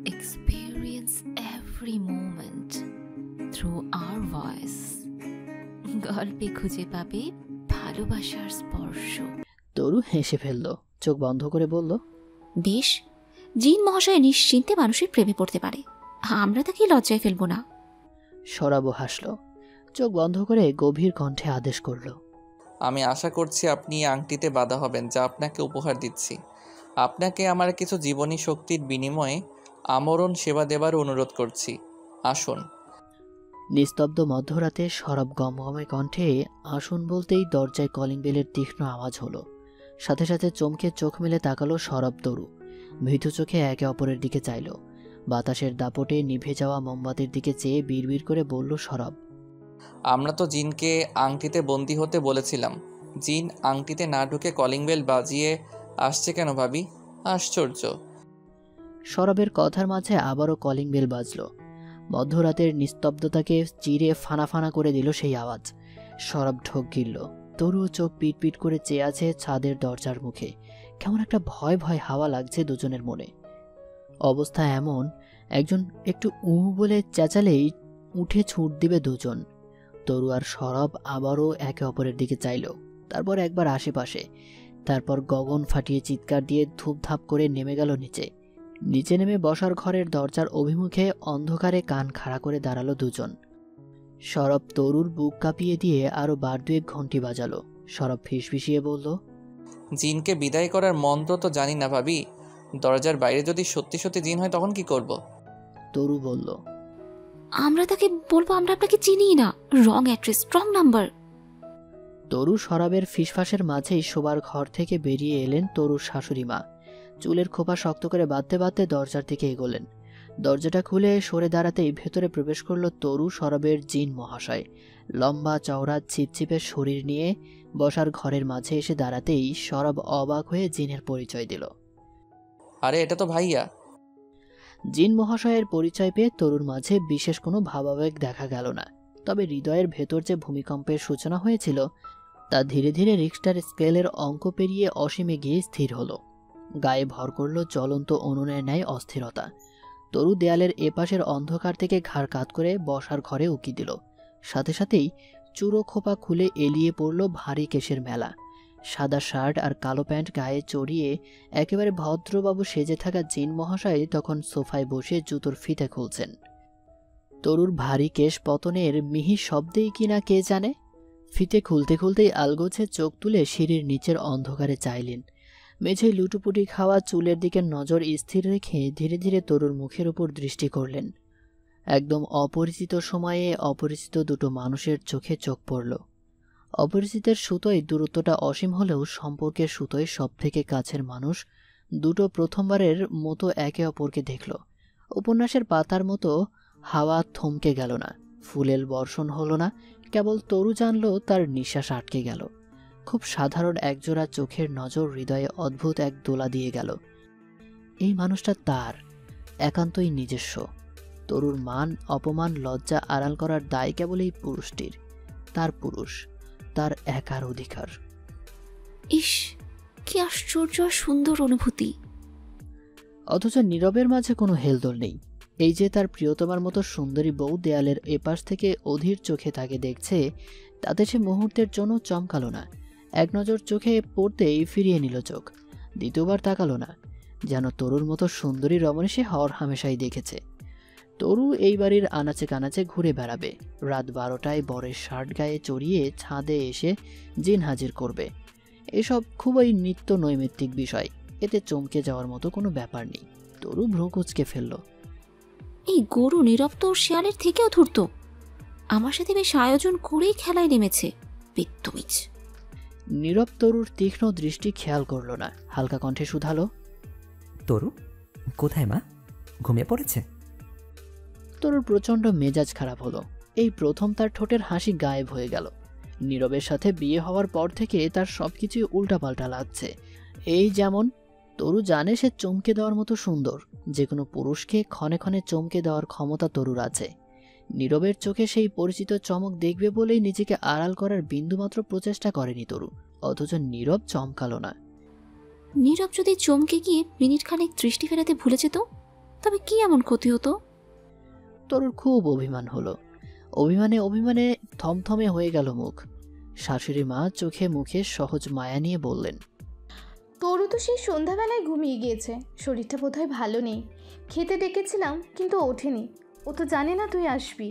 experience every moment through our voice. গল্পে খুঁজে পাবে ভালোবাসার স্পর্শ। তরু হেসে ফেলল, চোখ বন্ধ করে বলল, বেশ, জিন মহাশয় নিশ্চিন্তে মানুষের প্রেমে পড়তে পারে, আমরা তাকে লজ্জায় ফেলবো না। সরাবও হাসল, চোখ বন্ধ করে গভীর কণ্ঠে আদেশ করল, আমি আশা করছি আপনি এই আংটিতে বাধা হবেন যা আপনাকে উপহার দিচ্ছি। আপনাকে আমার কিছু জীবনী শক্তির বিনিময়ে আমরণ সেবা দেবার অনুরোধ করছি, আসুন। নিস্তব্ধ মধ্যরাতে সরব গমগমে কণ্ঠে আসুন বলতেই দরজায় কলিং বেলের তীক্ষ্ণ আওয়াজ হলো। সাথে সাথে চমকে চোখ মেলে তাকালো সরব। তরু ভীতু চোখে একে অপরের দিকে চাইল। বাতাসের দাপটে নিভে যাওয়া মোমবাতির দিকে চেয়ে বিড়বিড় করে বলল সরব, আমরা তো জিনকে আংটিতে বন্দি হতে বলেছিলাম। জিন আংটিতে না ঢুকে কলিং বেল বাজিয়ে আসছে কেন ভাবি? আশ্চর্য। সরবের কথার মাঝে আবারও কলিং বেল বাজল। মধ্যরাতের নিস্তব্ধতাকে চিরে ফানা ফানা করে দিল সেই আওয়াজ। সরব ঢোক গিলল। তরু চোখ পিটপিট করে চেয়ে আছে ছাদের দরজার মুখে। কেমন একটা ভয় ভয় হাওয়া লাগছে দুজনের মনে। অবস্থা এমন, একজন একটু বলে চেঁচালেই উঠে ছুট দিবে দুজন। তরু আর সরব আবারও একে অপরের দিকে চাইল, তারপর একবার আশেপাশে, তারপর গগন ফাটিয়ে চিৎকার দিয়ে ধূপধাপ করে নেমে গেল নিচে। নিচে নেমে বসার ঘরের দরজার অভিমুখে অন্ধকারে কান খাড়া করে দাঁড়ালো দুজন। সরব তরুর বুক কাঁপিয়ে দিয়ে আরো বার দুয়েক ঘন্টি বাজালো। সরব ফিসফিসিয়ে বলল, জিনকে বিদায় করার মন্ত্র তো জানি না ভাবি। দরজার বাইরে যদি সত্যি সত্যি জিন হয় তখন কি করব? তরু বলল, আমরা তাকে বলবো আমরা আপনাকে চিনি না, রং অ্যাড্রেস, রং নাম্বার। তরু সরবের ফিসফাসের মাঝেই শোবার ঘর থেকে বেরিয়ে এলেন তরুর শাশুড়ি মা। চুলের খোপা শক্ত করে বাঁধতে বাঁধতে দরজার দিকে এগোলেন। দরজাটা খুলে সরে দাঁড়াতেই ভেতরে প্রবেশ করল তরু সরবের জিন মহাশয়। লম্বা চওড়া ছিপছিপে শরীর নিয়ে বসার ঘরের মাঝে এসে দাঁড়াতেই সরব অবাক হয়ে জিনের পরিচয় দিল। আরে এটা তো ভাইয়া। জিন মহাশয়ের পরিচয় পেয়ে তরুর মাঝে বিশেষ কোনো ভাবাবেগ দেখা গেল না। তবে হৃদয়ের ভেতর যে ভূমিকম্পের সূচনা হয়েছিল তা ধীরে ধীরে রিক্টার স্কেলের অঙ্ক পেরিয়ে অসীমে গিয়ে স্থির হলো। গায়ে ভর করল জ্বলন্ত উনুনের ন্যায় অস্থিরতা। তরু দেয়ালের এপাশের অন্ধকার থেকে ঘাড় কাত করে বসার ঘরে উকি দিল। সাথে সাথেই চুরো খোপা খুলে এলিয়ে পড়ল ভারী কেশের মেলা। সাদা শার্ট আর কালো প্যান্ট গায়ে চড়িয়ে একেবারে ভদ্রবাবু সেজে থাকা জিন মহাশয় তখন সোফায় বসে জুতোর ফিতে খুলছেন। তরুর ভারী কেশ পতনের মিহি শব্দেই কিনা কে জানে। ফিতে খুলতে খুলতেই আলগোছে চোখ তুলে সিঁড়ির নিচের অন্ধকারে চাইলেন। মেঝেয় লুটুপুটি খাওয়া চুলের দিকে নজর স্থির রেখে ধীরে ধীরে তরুর মুখের উপর দৃষ্টি করলেন। একদম অপরিচিত সময়ে অপরিচিত দুটো মানুষের চোখে চোখ পড়ল। অপরিচিতের সুতোয় দূরত্বটা অসীম হলেও সম্পর্কের সুতোয় সবথেকে কাছের মানুষ দুটো প্রথমবারের মতো একে অপরকে দেখল। উপন্যাসের পাতার মতো হাওয়া থমকে গেল না, ফুলের বর্ষণ হলো না, কেবল তরু জানল তার নিঃশ্বাস আটকে গেল। খুব সাধারণ একজোড়া চোখের নজর হৃদয়ে অদ্ভুত এক দোলা দিয়ে গেল। এই মানুষটা তার, একান্তই নিজস্ব। তরুর মান অপমান লজ্জা আড়াল করার দায় কেবল এই পুরুষটির। তার পুরুষ, তার একার অধিকার। ইস, কি আশ্চর্য আর সুন্দর অনুভূতি। অথচ নীরবের মাঝে কোনো হেলদোল নেই। এই যে তার প্রিয়তমার মতো সুন্দরী বউ দেয়ালের এপাশ থেকে অধীর চোখে তাকে দেখছে, তাতে সে মুহূর্তের জন্য চমকালো না। এক নজর চোখে পড়তেই ফিরিয়ে নিল চোখ। দ্বিতীয়বার তাকালো না, যেন তরুর মতো সুন্দরী রমণী সে হর হামেশাই দেখেছে। তরু এই বাড়ির আনাচে কানাচে ঘুরে বেড়াবে। রাত 12টায় বরের শার্ট গায়ে চড়িয়ে ছাদে এসে জিন হাজির করবে। এসব খুবই নিত্য নৈমিত্তিক বিষয়, এতে চমকে যাওয়ার মতো কোনো ব্যাপার নেই। তরু ভ্রু কুঁচকে ফেলল। এই গরু নীরব তো শিয়ালের থেকেও ধূর্ত। আমার সাথে বেশ আয়োজন করেই খেলায় নেমেছে, পেত্তমিজ। নীরব তরুর তীক্ষ্ণ দৃষ্টি খেয়াল করল না, হালকা কণ্ঠে শুধালো, তরু কোথায় মা? ঘুমিয়ে পড়েছে? তরুর প্রচণ্ড মেজাজ খারাপ হলো। এই প্রথম তার ঠোঁটের হাসি গায়েব হয়ে গেল। নীরবের সাথে বিয়ে হওয়ার পর থেকে তার সবকিছুই উল্টাপাল্টা লাগছে। এই যেমন তরু জানে সে চমকে দেওয়ার মতো সুন্দর, যে কোনো পুরুষকে ক্ষণে ক্ষণে চমকে দেওয়ার ক্ষমতা তরুর আছে। নীরবের চোখে সেই পরিচিত চমক দেখবে বলেই নিজেকে আড়াল করার বিন্দুমাত্র প্রচেষ্টা করেনি তরু। অথচ নীরব চমকালো না। নীরব যদি চমকে গিয়ে মিনিট খানেক দৃষ্টি ফেরাতে ভুলে যেত, তবে কি এমন ক্ষতি হতো? তরুর খুব অভিমান হলো। অভিমানে অভিমানে থমথমে হয়ে গেল মুখ। শাশুড়ি মা চোখে মুখে সহজ মায়া নিয়ে বললেন, তরু তো সেই সন্ধ্যাবেলায় ঘুমিয়ে গিয়েছে, শরীরটা বোধহয় ভালো নেই। খেতে ডেকেছিলাম কিন্তু ওঠেনি, ও তো জানে না তুই আসবি।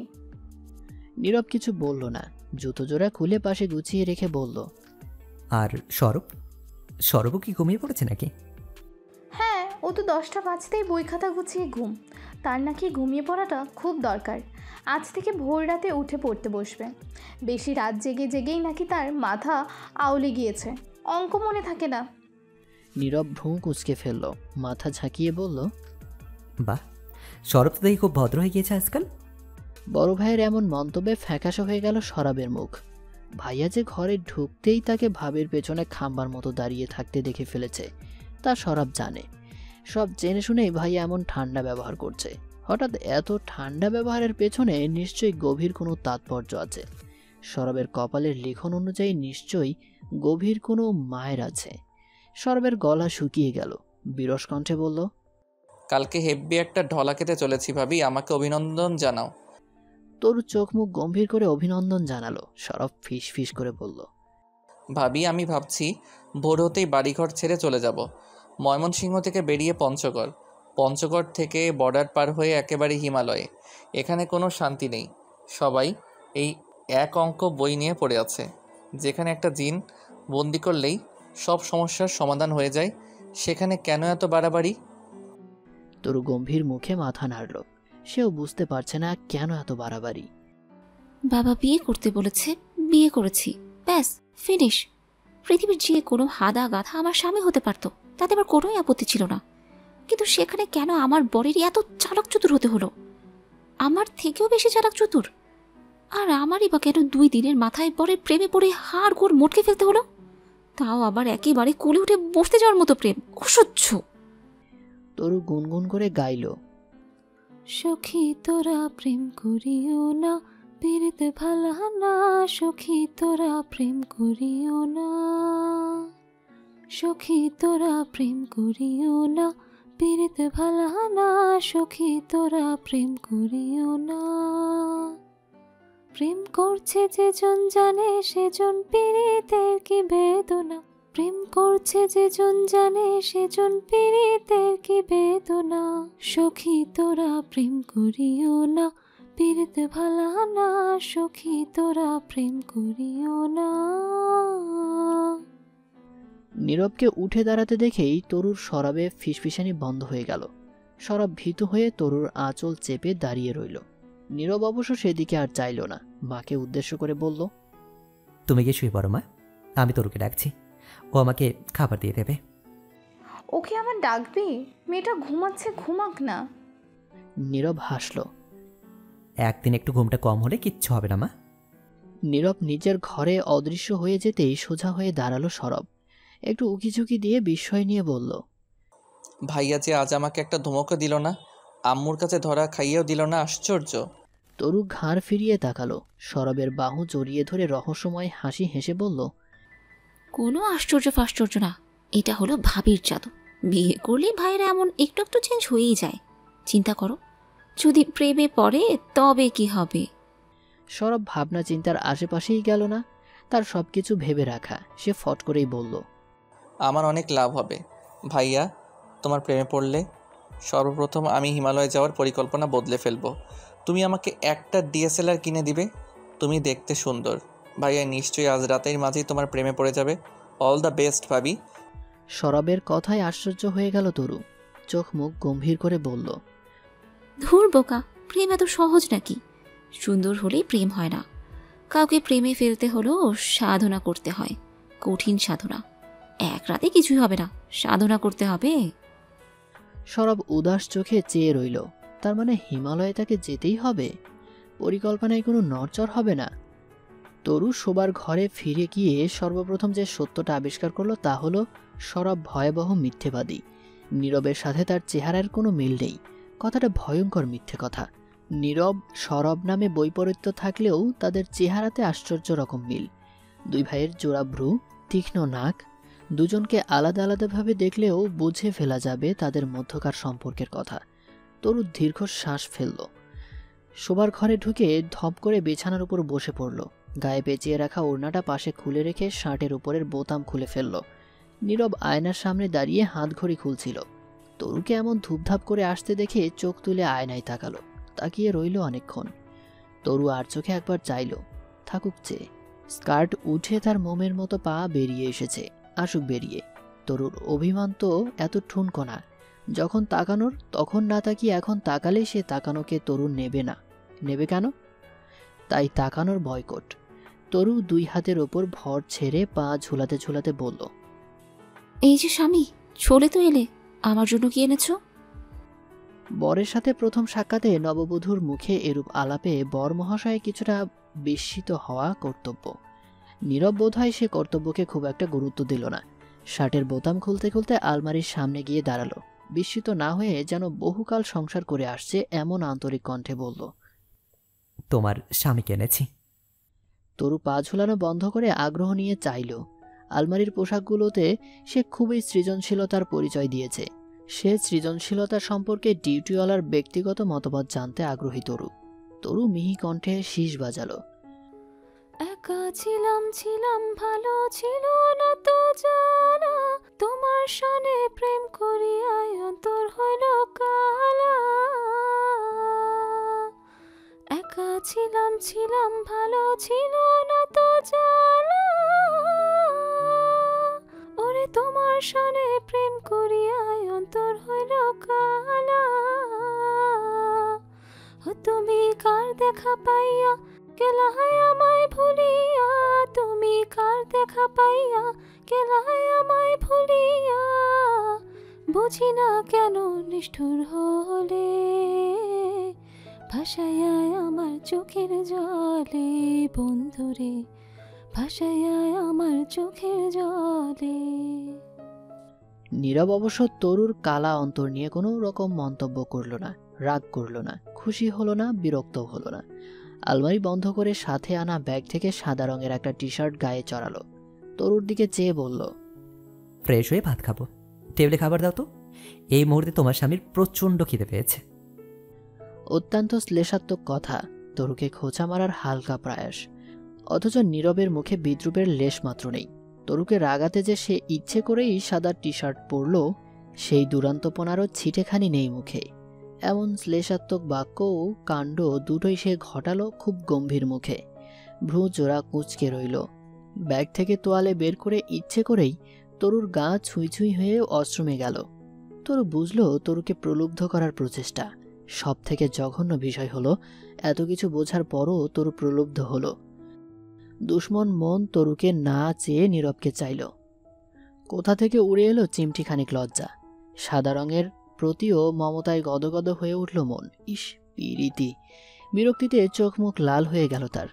নীরব কিছু বলল না, জুতো জোড়া খুলে পাশে গুছিয়ে রেখে বলল, আর সরবও কি ঘুমিয়ে পড়েছে নাকি? হ্যাঁ, ও তো 10টা বাজতেই বই খাতা গুছিয়ে ঘুম। তার নাকি ঘুমিয়ে পড়াটা খুব দরকার। আজ থেকে ভোর রাতে উঠে পড়তে বসবে। বেশি রাত জেগে জেগেই নাকি তার মাথা আউলে গিয়েছে, অঙ্ক মনে থাকে না। নীরব ভ্রু কুঁচকে ফেলল, মাথা ঝাঁকিয়ে বলল, বাহ, সরব তো দেখি খুব ভদ্র হয়ে গিয়েছে আজকাল। বড় ভাইয়ের এমন মন্তব্যে ফ্যাকাশে হয়ে গেল সরাবের মুখ। ভাইয়া যে ঘরে ঢুকতেই তাকে ভাবের পেছনে খাম্বার মতো দাঁড়িয়ে থাকতে দেখে ফেলেছে তা সরাব জানে। সব জেনে শুনেই ভাইয়া এমন ঠান্ডা ব্যবহার করছে। হঠাৎ এত ঠান্ডা ব্যবহারের পেছনে নিশ্চয়ই গভীর কোনো তাৎপর্য আছে। সরবের কপালের লিখন অনুযায়ী নিশ্চয়ই গভীর কোনো মায়ের আছে। সরবের গলা শুকিয়ে গেল, বিরস কণ্ঠে বলল, কালকে হেব্বি একটা ঢলা খেতে চলেছি ভাবি, আমাকে অভিনন্দন জানাও। তরু চোখ মুখ গম্ভীর করে অভিনন্দন জানালো। সরব ফিস ফিস করে বলল, ভাবি আমি ভাবছি ভোর হতেই বাড়িঘর ছেড়ে চলে যাব। ময়মনসিংহ থেকে বেরিয়ে পঞ্চগড় থেকে বর্ডার পার হয়ে একেবারে হিমালয়ে। এখানে কোনো শান্তি নেই, সবাই এই এক অঙ্ক বই নিয়ে পড়ে আছে, যেখানে একটা জিন বন্দি করলেই সব সমস্যার সমাধান হয়ে যায়। সেখানে কেন এত বাড়াবাড়ি? তরু গম্ভীর মুখে মাথা নাড়ল। সেও বুঝতে পারছে না কেন এত বাড়াবাড়ি। বাবা বিয়ে করতে বলেছে, বিয়ে করেছি, ব্যাস ফিনিশ। পৃথিবীর যে কোনো হাদা গাধা আমার স্বামী হতে পারত, তাতে আমার কোনোই আপত্তি ছিল না। কিন্তু সেখানে কেন আমার বরেরই এত চালাক চতুর হতে হলো? আমার থেকেও বেশি চালাক চতুর। আর আমারই বা কেন 2 দিনের মাথায় বরের প্রেমে পড়ে হাড় গোড় মোটকে ফেলতে হলো? তাও আবার একেবারে কোলে উঠে বসতে যাওয়ার মতো প্রেম, অসহ্য। তরু গুনগুন করে গাইল, সখী তোরা প্রেম করিও না, পীড়িতে ভালা না। সখী তোরা প্রেম করিও না, সখী তোরা প্রেম করিও না, পীড়িতে ভালা না। সখী তোরা প্রেম করিও না। প্রেম করছে যেজন জানে সেজন পীড়িতের কি বেদনা। প্রেম করছে যেজন জানে সেজন পীড়িতের কি বেদনা। সখী তোরা প্রেম করিও না, পীড়িতে ভালা না। সখী তোরা প্রেম করিও না। নীরবকে উঠে দাঁড়াতে দেখেই তরুর সরাবে ফিসফিসানি বন্ধ হয়ে গেল। সরব ভীতু হয়ে তরুর আঁচল চেপে দাঁড়িয়ে রইল। নীরব অবশ্য সেদিকে আর চাইল না, মাকে উদ্দেশ্য করে বলল, তুমি গিয়ে শুয়ে পড়ো মা, আমি তরুকে ডাকছি, ও আমাকে খাবার দিয়ে দেবে। ওকে আমার ডাকবি? মেয়েটা ঘুমাচ্ছে, ঘুমাক না। নীরব হাসল। একদিন একটু ঘুমটা কম হলে কিচ্ছু হবে না মা। নীরব নিজের ঘরে অদৃশ্য হয়ে যেতেই সোজা হয়ে দাঁড়ালো সরব। একটু উকিঝুঁকি দিয়ে বিস্ময় নিয়ে বলল, ভাইয়া যে আজ আমাকে একটা ধমকও দিল না, আম্মুর কাছে ধরা খাইয়েও দিল না, আশ্চর্য। তরু ঘাড় ফিরিয়ে তাকালো। সরবের বাহু জড়িয়ে ধরে রহস্যময় হাসি হেসে বলল, কোনো আশ্চর্য ফাশ্চর্য না, এটা হলো ভাবির জাদু। বিয়ে করলে ভাইরা এমন একটু একটু চেঞ্জ হয়েই যায়। চিন্তা করো, যদি প্রেমে পড়ে তবে কি হবে? সরব ভাবনা চিন্তার আশেপাশেই গেল না, তার সবকিছু ভেবে রাখা। সে ফট করেই বলল, আমার অনেক লাভ হবে ভাইয়া তোমার প্রেমে পড়লে। সর্বপ্রথম আমি হিমালয়ে যাওয়ার পরিকল্পনা বদলে ফেলবো। তুমি আমাকে একটা ডিএসএলআর কিনে দিবে। তুমি দেখতে সুন্দর, ভাইয়া নিশ্চয়ই আজ রাতের মাঝেই তোমার প্রেমে পড়ে যাবে। অল দ্য বেস্ট ভাবি। সরবের কথায় আশ্চর্য হয়ে গেল তরু। চোখ মুখ গম্ভীর করে বলল, ধুর বোকা, প্রেম এত সহজ নাকি? সুন্দর হলেই প্রেম হয় না। কাউকে প্রেমে ফেলতে হলেও সাধনা করতে হয়, কঠিন সাধনা। এক রাতে কিছুই হবে না, সাধনা করতে হবে। সরব উদাস চোখে চেয়ে রইল। তার মানে হিমালয়ে তাকে যেতেই হবে? পরিকল্পনায় কোনো নড়চড় হবে না? তরু শোবার ঘরে ফিরে গিয়ে সর্বপ্রথম যে সত্যটা আবিষ্কার করলো তা হলো সরব ভয়াবহ মিথ্যেবাদী। নীরবের সাথে তার চেহারার কোনো মিল নেই। কথাটা ভয়ঙ্কর মিথ্যে কথা। নীরব সরব নামে বৈপরীত্য থাকলেও তাদের চেহারাতে আশ্চর্য রকম মিল। 2 ভাইয়ের জোড়া ভ্রু, তীক্ষ্ণ নাক, দুজনকে আলাদা আলাদাভাবে দেখলেও বুঝে ফেলা যাবে তাদের মধ্যকার সম্পর্কের কথা। তরু দীর্ঘ শ্বাস ফেলল। শোবার ঘরে ঢুকে ধপ করে বিছানার উপর বসে পড়ল। গায়ে পেঁচিয়ে রাখা ওড়নাটা পাশে খুলে রেখে শার্টের উপরের বোতাম খুলে ফেলল। নীরব আয়নার সামনে দাঁড়িয়ে হাতঘড়ি খুলছিল। তরুকে এমন ধূপধাপ করে আসতে দেখে চোখ তুলে আয়নায় তাকালো। তাকিয়ে রইল অনেকক্ষণ। তরু আর চোখে একবার চাইল, থাকুক চেয়ে। স্কার্ট উঠে তার মোমের মতো পা বেরিয়ে এসেছে, আসুক বেরিয়ে। তরুর অভিমান তো এত ঠুনকো না। যখন তাকানোর তখন না তাকিয়ে এখন তাকালে সে তাকানোকে তরু নেবে না। নেবে কেন? তাই তাকানোর বয়কট। তরু দুই হাতের ওপর ভর ছেড়ে পা ঝুলাতে ঝুলাতে বলল, এই যে স্বামী, চলে তো এলে, আমার জন্য কি এনেছো? বরের সাথে প্রথম সাক্ষাতে নববধূর মুখে এরূপ আলাপে বর মহাশয় কিছুটা বিস্মিত হওয়া কর্তব্য। নীরব বোধ হয় সে কর্তব্যকে খুব একটা গুরুত্ব দিল না। শার্টের বোতাম খুলতে খুলতে আলমারির সামনে গিয়ে দাঁড়ালো। বিস্মিত না হয়ে যেন বহুকাল সংসার করে আসছে এমন আন্তরিক কণ্ঠে বলল, তোমার স্বামীকে এনেছি। তরু পা ঝুলানো বন্ধ করে আগ্রহ নিয়ে চাইল। আলমারির পোশাকগুলোতে সে খুবই সৃজনশীলতার পরিচয় দিয়েছে। সে সৃজনশীলতা সম্পর্কে ডিউটিওয়ালার ব্যক্তিগত মতবাদ জানতে আগ্রহী তরু। তরু মিহি কণ্ঠে শীষ বাজালো, একা ছিলাম ছিলাম ভালো ছিল না তো জানা, তোমার সনে প্রেম করিয়াই অন্তর হইল কালা। একা ছিলাম ছিলাম ভালো ছিল না তো জানা, ওরে তোমার সনে প্রেম করিয়াই অন্তর হইল কালা। ও তুমি কার দেখা পাইয়া গেলায় আমায় ভুলিয়া, তুমি কার দেখা পাইয়া গেলায় আমায় ভুলিয়া, বুঝি না কেন নিষ্ঠুর হলে ভাসাইয়া আমার চোখের জলে, বন্ধুরে ভাসাইয়া আমার চোখের জলে। নীরব অবশ্য তরুর কালা অন্তর নিয়ে কোনো রকম মন্তব্য করল না, রাগ করল না, খুশি হলো না, বিরক্ত হলো না। আলমারি বন্ধ করে সাথে আনা ব্যাগ থেকে সাদা রঙের একটা টি শার্ট গায়ে চড়ালো। তরুর দিকে চেয়ে বলল, ফ্রেশ হয়ে ভাত খাবো, টেবিলে খাবার দাও তো। এই মুহূর্তে তোমার স্বামীর প্রচণ্ড খিদে পেয়েছে। অত্যন্ত শ্লেষাত্মক কথা, তরুকে খোঁচা মারার হালকা প্রয়াস। অথচ নীরবের মুখে বিদ্রুপের লেশ মাত্র নেই। তরুকে রাগাতে যে সে ইচ্ছে করেই সাদা টি শার্ট পরল, সেই দুরান্তপনারও ছিটেখানি নেই মুখে। এমন শ্লেষাত্মক বাক্য ও কাণ্ড দুটোই সে ঘটালো খুব গম্ভীর মুখে। ভ্রু জোড়া কুঁচকে রইল। ব্যাগ থেকে তোয়ালে বের করে ইচ্ছে করেই তরুর গা ছুঁই ছুঁই হয়ে অশ্রমে গেল। তরু বুঝল তরুকে প্রলুব্ধ করার প্রচেষ্টা। সব থেকে জঘন্য বিষয় হলো, এত কিছু বোঝার পরও তরু প্রলুব্ধ হলো। দুশ্মন মন তরুকে না চেয়ে নীরবকে চাইল। কোথা থেকে উড়ে এলো চিমটি খানিক লজ্জা। সাদা রঙের প্রতিও মমতায় গদগদ হয়ে উঠল মন। ইস, পিরিতি! বিরক্তিতে চোখ মুখ লাল হয়ে গেল তার।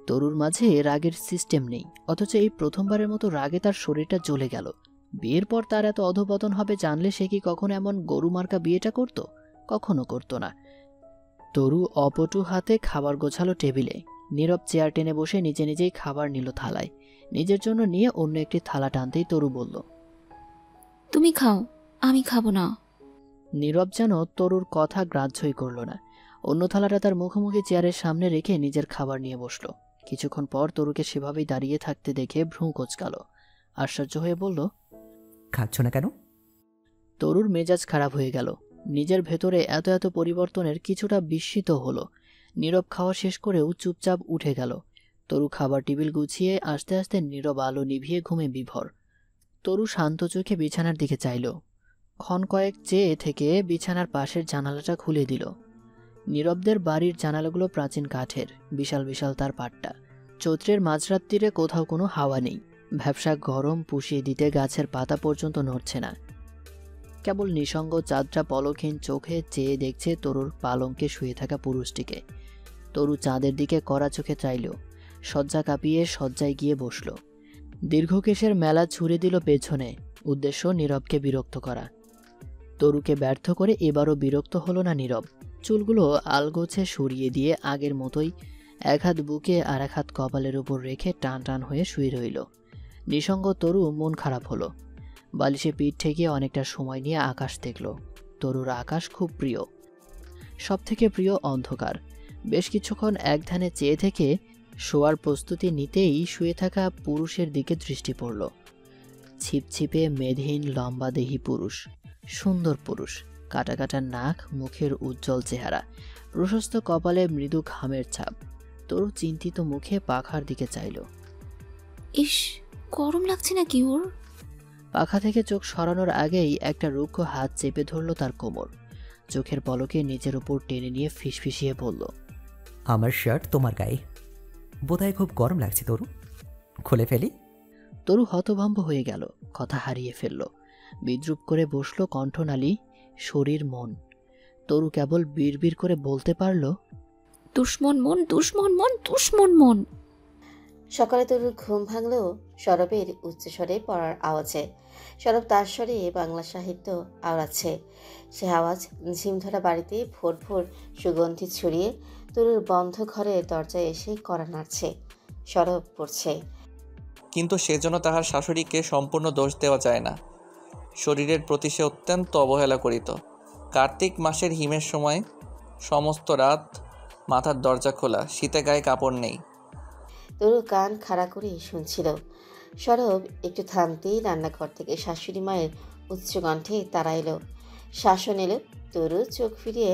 তরুর মাঝে রাগের সিস্টেম নেই, অথচ এই প্রথমবারের মতো রাগে তার শরীরটা জ্বলে গেল। বিয়ের পর তার এত অধপতন হবে জানলে সে কি কখনো এমন গরু মার্কা বিয়েটা করত? কখনো করত না। তরু অপটু হাতে খাবার গোছালো টেবিলে। নীরব চেয়ার টেনে বসে নিজে নিজেই খাবার নিল থালায়। নিজের জন্য নিয়ে অন্য একটি থালা টানতেই তরু বলল, তুমি খাও, আমি খাবো না। নীরব যেন তরুর কথা গ্রাহ্যই করল না। অন্য থালাটা তার মুখোমুখি চেয়ারের সামনে রেখে নিজের খাবার নিয়ে বসল। কিছুক্ষণ পর তরুকে সেভাবেই দাঁড়িয়ে থাকতে দেখে ভ্রু কোঁচকাল। আশ্চর্য হয়ে বলল, খাচ্ছ না কেন? তরুর মেজাজ খারাপ হয়ে গেল। নিজের ভেতরে এত এত পরিবর্তনের কিছুটা বিস্মিত হলো। নীরব খাওয়া শেষ করেও চুপচাপ উঠে গেল। তরু খাবার টেবিল গুছিয়ে আস্তে আস্তে নীরব আলো নিভিয়ে ঘুমে বিভোর। তরু শান্ত চোখে বিছানার দিকে চাইল। ক্ষণ কয়েক চেয়ে থেকে বিছানার পাশের জানালাটা খুলে দিল। নীরবদের বাড়ির জানালাগুলো প্রাচীন কাঠের, বিশাল বিশাল তার পাট্টা। চৈত্রের মাঝরাত্রিরে কোথাও কোনো হাওয়া নেই। ভ্যাপসা গরম পুষিয়ে দিতে গাছের পাতা পর্যন্ত নড়ছে না। কেবল নিঃসঙ্গ চাঁদটা পলকহীন চোখে চেয়ে দেখছে তরুর পালঙ্কে শুয়ে থাকা পুরুষটিকে। তরু চাঁদের দিকে কড়া চোখে চাইল। শয্যা কাঁপিয়ে শয্যায় গিয়ে বসল। দীর্ঘকেশের মেলা ছুড়ে দিল পেছনে, উদ্দেশ্য নীরবকে বিরক্ত করা। তরুকে ব্যর্থ করে এবারও বিরক্ত হলো না নীরব। চুলগুলো আলগোছে সরিয়ে দিয়ে আগের মতোই এক হাত বুকে আর এক হাত কপালের উপর রেখে টান টান হয়ে শুয়ে রইল। নিঃসঙ্গ তরু মন খারাপ হলো। বালিশে পিঠ ঠেকিয়ে অনেকটা সময় নিয়ে আকাশ দেখল। তরুর আকাশ খুব প্রিয়। সবথেকে প্রিয় অন্ধকার। বেশ কিছুক্ষণ এক ধ্যানে চেয়ে থেকে শোয়ার প্রস্তুতি নিতেই শুয়ে থাকা পুরুষের দিকে দৃষ্টি পড়ল। ছিপছিপে মেদহীন লম্বা দেহী পুরুষ, সুন্দর পুরুষ, কাটা কাটা নাক, মুখের উজ্জ্বল চেহারা, প্রশস্ত কপালে মৃদু ঘামের ছাপ। তরু চিন্তিত মুখে পাখার দিকে চাইল। ইস, গরম লাগছে না কি ওর? পাখা থেকে চোখ সরানোর আগেই একটা রুক্ষ হাত চেপে ধরল তার কোমর। চোখের পলকে নিজের উপর টেনে নিয়ে ফিসফিসিয়ে বলল, আমার শার্ট তোমার গায়ে, বোধহয় খুব গরম লাগছে তরু, খুলে ফেলি? তরু হতভম্ব হয়ে গেল, কথা হারিয়ে ফেলল। বিদ্রুপ করে বসল কণ্ঠনালী, শরীর মন। তরু কেবল বিড়বিড় করে বলতে পারল, দুশ্মন মন, দুশ্মন মন, দুশ্মন মন। সকালে তরুর ঘুম ভাঙল সরবের উচ্চস্বরে পড়ার আওয়াজে। সরব তার স্বরে বাংলা সাহিত্য আওড়াচ্ছে। সে আওয়াজ ঝিমধরা বাড়িতে ভোর ভোর সুগন্ধি ছড়িয়ে তরুর বন্ধ ঘরের দরজায় এসে কড়া নাড়ছে। সরব পড়ছে, কিন্তু সেজন্য তাহার শাশুড়িকে সম্পূর্ণ দোষ দেওয়া যায় না। শরীরের প্রতি সে অত্যন্ত অবহেলা করিত। কার্তিক মাসের হিমের সময় সমস্ত রাত মাথার দরজা খোলা, শীতে গায়ে কাপড় নেই। তরু কান খাড়া করে শুনছিল। সরব একটু থামতেই রান্নাঘর থেকে শাশুড়ি মায়ের উচ্চ কণ্ঠে তারা এলো। শাসন এলো। তরু চোখ ফিরিয়ে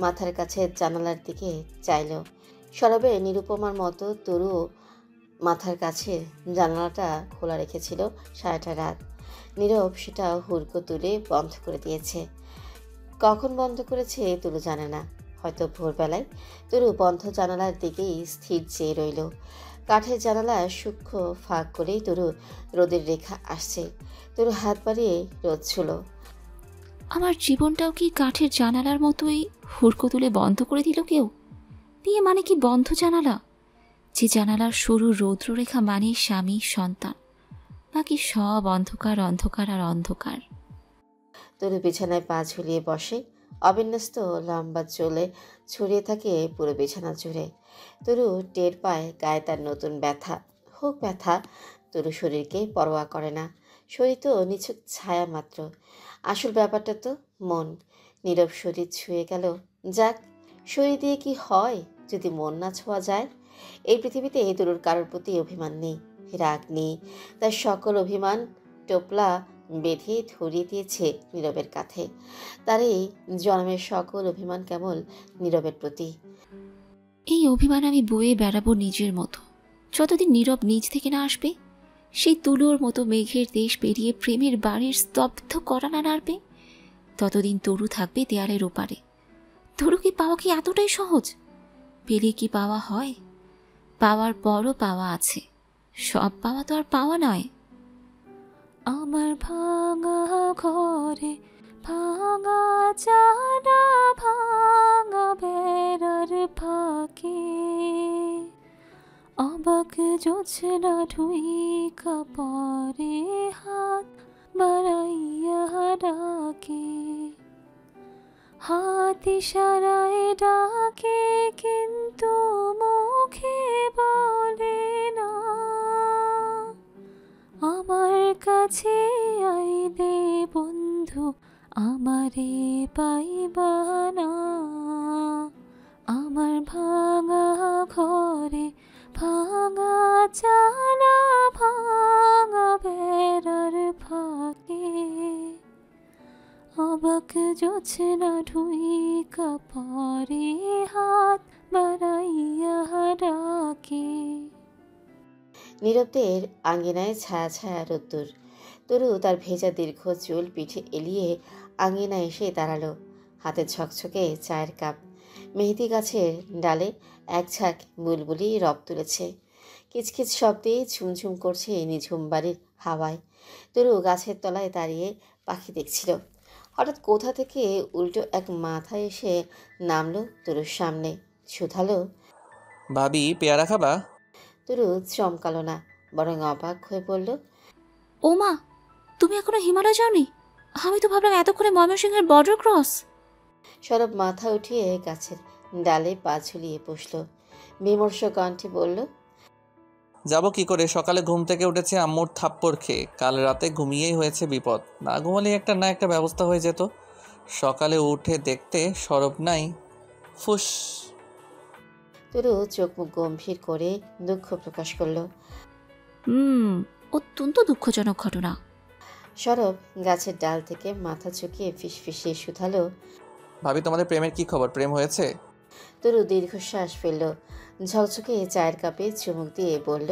মাথার কাছে জানালার দিকে চাইল। সরবের নিরুপমার মতো তরু মাথার কাছে জানালাটা খোলা রেখেছিল সারাটা রাত। নীরব সেটা হুড়কো তুলে বন্ধ করে দিয়েছে। কখন বন্ধ করেছে তরু জানে না, হয়তো ভোরবেলায়। তরু বন্ধ জানালার দিকেই স্থির চেয়ে রইল। কাঠের জানালা সূক্ষ্ম ফাঁক করেই তরু রোদের রেখা আসছে। তরু হাত বাড়িয়ে রোদ ছুল। আমার জীবনটাও কি কাঠের জানালার মতোই হুড়কো তুলে বন্ধ করে দিল কেউ? বিয়ে মানে কি বন্ধ জানালা? যে জানালার সরু রৌদ্ররেখা মানে স্বামী, সন্তান, বাকি সব অন্ধকার, অন্ধকার আর অন্ধকার। তরু বিছানায় পা ঝুলিয়ে বসে। অবিন্যস্ত লম্বা চুলে ছড়িয়ে থাকে পুরো বিছানা জুড়ে। তরু টের পায় গায়ে তার নতুন ব্যথা। হোক ব্যথা, তরু শরীরকে পরোয়া করে না। শরীর তো নিছক ছায়া মাত্র। আসল ব্যাপারটা তো মন। নীরব শরীর ছুঁয়ে গেল। যাক, শরীর দিয়ে কি হয় যদি মন না ছোঁয়া যায়? এই পৃথিবীতে তরুর কারোর প্রতি অভিমান নেই, রাগ নেই। তার সকল অভিমান টোপলা বেঁধে ধরিয়ে দিয়েছে নীরবের কাঁধে। তার এই জন্মের সকল অভিমান কেবল নীরবের প্রতি। এই অভিমান আমি বয়ে বেড়াবো নিজের মতো, যতদিন নীরব নিজ থেকে না আসবে। সেই তুলোর মতো মেঘের দেশ পেরিয়ে প্রেমের বাড়ির স্তব্ধ করা না নাড়বে, ততদিন তরু থাকবে দেয়ালের ওপারে। তরুকে পাওয়া কি এতটাই সহজ? পেলে কি পাওয়া হয়? পাওয়ার পরও পাওয়া আছে, সব পাওয়া তো আর পাওয়া নয়। আমার ভাঙা ঘরে ভাঙা চারা, ভাঙা বেড়ার ফাঁকে অবাক জোছনা ঢুইকা পরে হাত বাড়াইয়া ডাকে। হাত ইশারায় ডাকে কিন্তু মুখে বলে না, আমার কাছে আইলে বন্ধু আমারে পাইবা না। আমার ভাঙা ঘরে ভাঙা চালা, ভাঙা বেড়ার ফাঁকে অবাক জোছনা ঢুইকা পরে হাত বাড়াইয়া ডাকে। নীরবদের আঙ্গিনায় ছায়া ছায়া রোদ্দুর। তরু তার ভেজা দীর্ঘ চুল পিঠে এলিয়ে আঙ্গিনায় এসে দাঁড়ালো। হাতে ঝকঝকে চায়ের কাপ। মেহেদি গাছের ডালে এক ঝাঁক বুলবুলি রব তুলেছে। কিচকিচ শব্দে ঝুমঝুম করছে নিঝুম বাড়ির হাওয়ায়। তরু গাছের তলায় দাঁড়িয়ে পাখি দেখছিল। হঠাৎ কোথা থেকে উল্টো এক মাথা এসে নামলো তরুর সামনে। শুধালো, ভাবি পেয়ারা খাবা? তরু চমকালো না, বরং অবাক হয়ে বলল, ও মা, তুমি এখনো হিমালয় যাওনি? আমি তো ভাবলাম এতক্ষণে ময়মনসিংহের বর্ডার ক্রস। সরব মাথা উঠিয়ে গাছের ডালে পা ঝুলিয়ে বসল। বিমর্ষ কণ্ঠে বলল, যাব কি করে? সকালে ঘুম থেকে উঠেছে আম্মুর থাপ্পড় খেয়ে। কাল রাতে ঘুমিয়েই হয়েছে বিপদ। না ঘুমালে একটা না একটা ব্যবস্থা হয়ে যেত। সকালে উঠে দেখতে সরব নাই। ফুস। তরু চোখ মুখ গম্ভীর করে দুঃখ প্রকাশ করলো। অত্যন্ত দুঃখজনক ঘটনা। সরব গাছের ডাল থেকে মাথা ঝুঁকিয়ে ফিসফিসিয়ে শুধালো। ভাবি তোমাদের প্রেমের কি খবর? প্রেম হয়েছে? তরু দীর্ঘশ্বাস ফেলল, ঝকঝকে চায়ের কাপে চুমুক দিয়ে বলল,